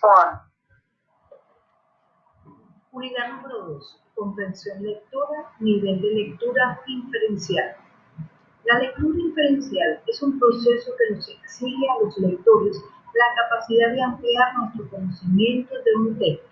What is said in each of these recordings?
One. Unidad número 2. Comprensión lectora, nivel de lectura inferencial. La lectura inferencial es un proceso que nos exige a los lectores la capacidad de ampliar nuestro conocimiento de un texto.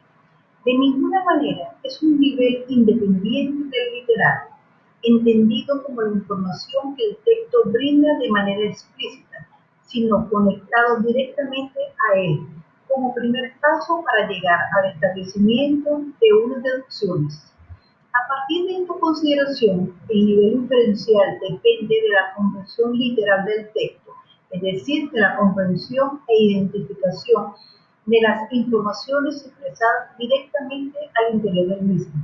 De ninguna manera es un nivel independiente del literario, entendido como la información que el texto brinda de manera explícita, sino conectado directamente a él, como primer paso para llegar al establecimiento de unas deducciones. A partir de esta consideración, el nivel inferencial depende de la comprensión literal del texto, es decir, de la comprensión e identificación de las informaciones expresadas directamente al interior del mismo.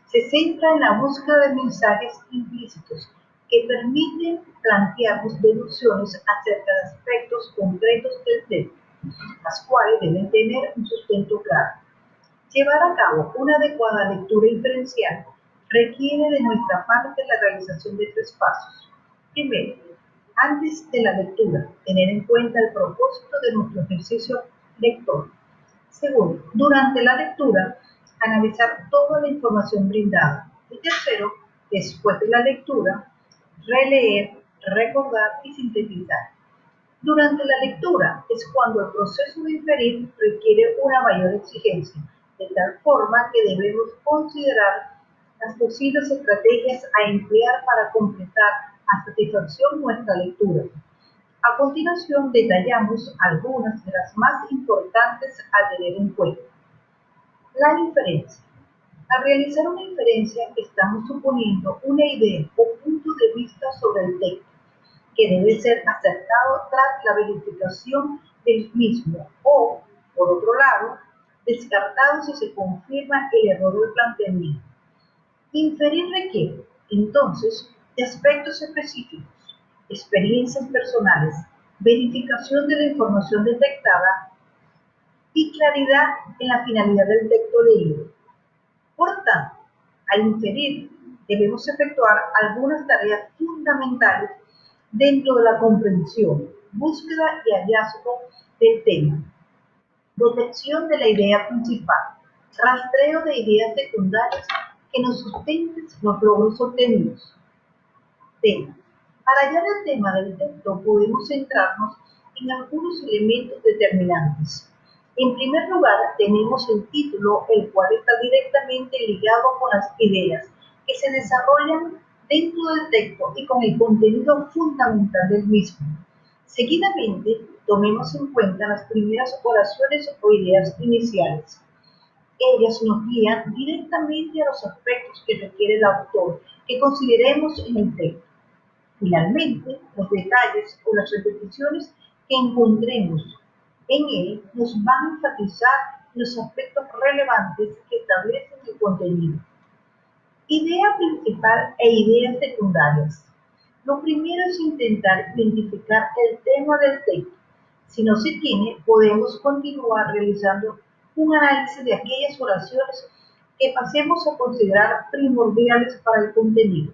Se centra en la búsqueda de mensajes implícitos que permiten plantearnos deducciones acerca de aspectos concretos del texto, las cuales deben tener un sustento claro. Llevar a cabo una adecuada lectura inferencial requiere de nuestra parte la realización de 3 pasos. Primero, antes de la lectura, tener en cuenta el propósito de nuestro ejercicio lector. Segundo, durante la lectura, analizar toda la información brindada. Y tercero, después de la lectura, releer, recordar y sintetizar. Durante la lectura es cuando el proceso de inferir requiere una mayor exigencia, de tal forma que debemos considerar las posibles estrategias a emplear para completar a satisfacción nuestra lectura. A continuación detallamos algunas de las más importantes a tener en cuenta. La inferencia. Al realizar una inferencia estamos suponiendo una idea o punto de vista sobre el texto, que debe ser acertado tras la verificación del mismo o, por otro lado, descartado si se confirma el error del planteamiento. Inferir requiere, entonces, de aspectos específicos, experiencias personales, verificación de la información detectada y claridad en la finalidad del texto leído. Por tanto, al inferir, debemos efectuar algunas tareas fundamentales dentro de la comprensión, búsqueda y hallazgo del tema. Detección de la idea principal, rastreo de ideas secundarias que nos sustenten los logros obtenidos. Tema. Para hallar el tema del texto podemos centrarnos en algunos elementos determinantes. En primer lugar, tenemos el título, el cual está directamente ligado con las ideas que se desarrollan dentro del texto y con el contenido fundamental del mismo. Seguidamente, tomemos en cuenta las primeras oraciones o ideas iniciales. Ellas nos guían directamente a los aspectos que requiere el autor que consideremos en el texto. Finalmente, los detalles o las repeticiones que encontremos en él nos van a enfatizar los aspectos relevantes que establecen el contenido. Idea principal e ideas secundarias. Lo primero es intentar identificar el tema del texto. Si no se tiene, podemos continuar realizando un análisis de aquellas oraciones que pasemos a considerar primordiales para el contenido.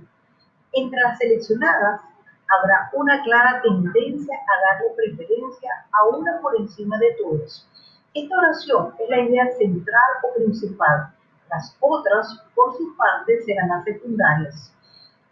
Entre las seleccionadas, habrá una clara tendencia a darle preferencia a una por encima de todas. Esta oración es la idea central o principal. Las otras, por su parte, serán las secundarias.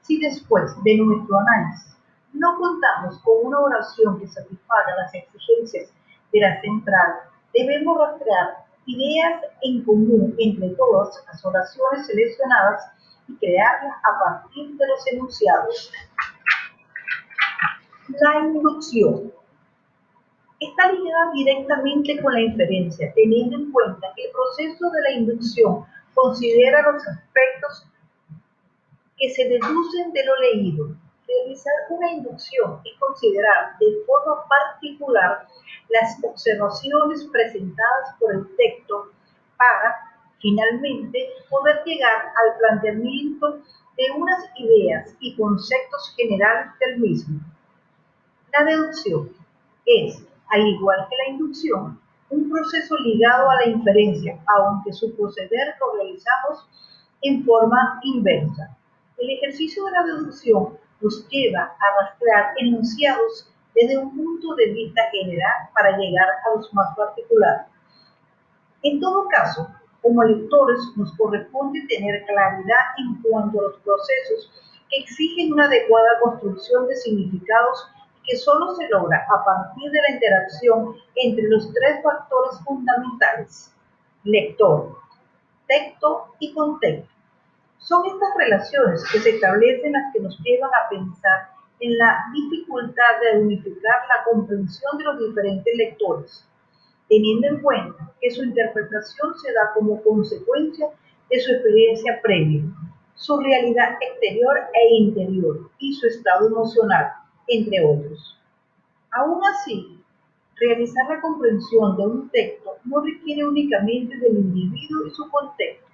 Si después de nuestro análisis no contamos con una oración que satisfaga las exigencias de la central, debemos rastrear ideas en común entre todas las oraciones seleccionadas y crearlas a partir de los enunciados. La inducción está ligada directamente con la inferencia, teniendo en cuenta que el proceso de la inducción considera los aspectos que se deducen de lo leído. Realizar una inducción es considerar de forma particular las observaciones presentadas por el texto para, finalmente, poder llegar al planteamiento de unas ideas y conceptos generales del mismo. La deducción es, al igual que la inducción, un proceso ligado a la inferencia, aunque su proceder lo realizamos en forma inversa. El ejercicio de la deducción nos lleva a rastrear enunciados desde un punto de vista general para llegar a los más particulares. En todo caso, como lectores nos corresponde tener claridad en cuanto a los procesos que exigen una adecuada construcción de significados que solo se logra a partir de la interacción entre los tres factores fundamentales: lector, texto y contexto. Son estas relaciones que se establecen las que nos llevan a pensar en la dificultad de unificar la comprensión de los diferentes lectores, teniendo en cuenta que su interpretación se da como consecuencia de su experiencia previa, su realidad exterior e interior y su estado emocional, entre otros. Aún así, realizar la comprensión de un texto no requiere únicamente del individuo y su contexto,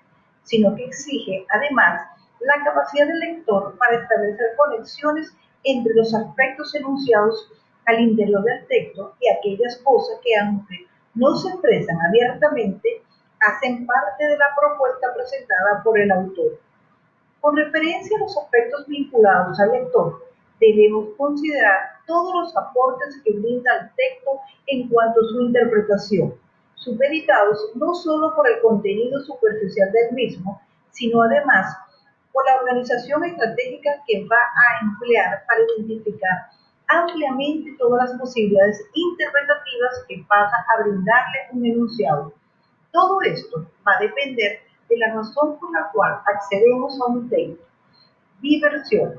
sino que exige, además, la capacidad del lector para establecer conexiones entre los aspectos enunciados al interior del texto y aquellas cosas que, aunque no se expresan abiertamente, hacen parte de la propuesta presentada por el autor. Con referencia a los aspectos vinculados al lector, debemos considerar todos los aportes que brinda el texto en cuanto a su interpretación, supeditados no solo por el contenido superficial del mismo, sino además por la organización estratégica que va a emplear para identificar ampliamente todas las posibilidades interpretativas que pasa a brindarle un enunciado. Todo esto va a depender de la razón por la cual accedemos a un texto. Diversión,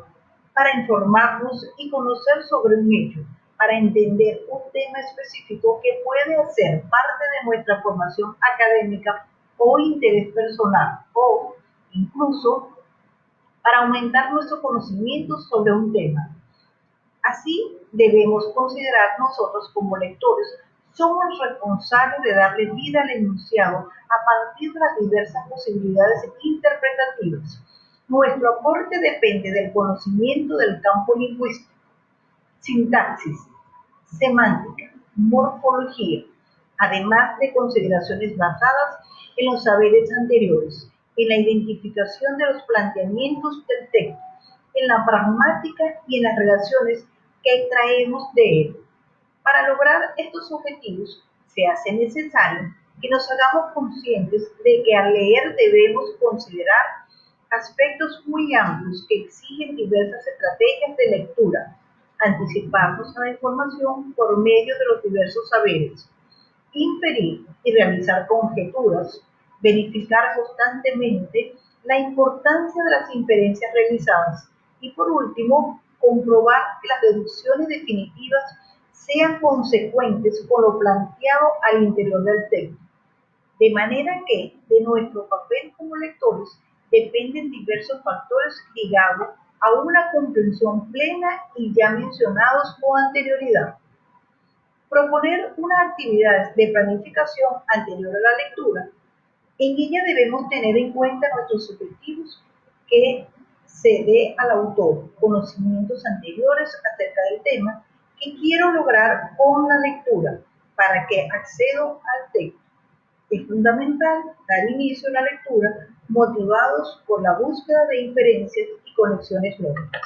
para informarnos y conocer sobre un hecho, para entender un tema específico que puede ser parte de nuestra formación académica o interés personal, o incluso para aumentar nuestro conocimiento sobre un tema. Así, debemos considerar nosotros como lectores somos responsables de darle vida al enunciado a partir de las diversas posibilidades interpretativas. Nuestro aporte depende del conocimiento del campo lingüístico, sintaxis, semántica, morfología, además de consideraciones basadas en los saberes anteriores, en la identificación de los planteamientos del texto, en la pragmática y en las relaciones que extraemos de él. Para lograr estos objetivos, se hace necesario que nos hagamos conscientes de que al leer debemos considerar aspectos muy amplios que exigen diversas estrategias de lectura, anticiparnos a la información por medio de los diversos saberes, inferir y realizar conjeturas, verificar constantemente la importancia de las inferencias realizadas y, por último, comprobar que las deducciones definitivas sean consecuentes con lo planteado al interior del texto. De manera que de nuestro papel como lectores dependen diversos factores ligados a una comprensión plena y ya mencionados con anterioridad. Proponer unas actividades de planificación anterior a la lectura. En ella debemos tener en cuenta nuestros objetivos, que se dé al autor conocimientos anteriores acerca del tema que quiero lograr con la lectura para que accedo al texto. Es fundamental dar inicio a la lectura motivados por la búsqueda de inferencias y conexiones lógicas.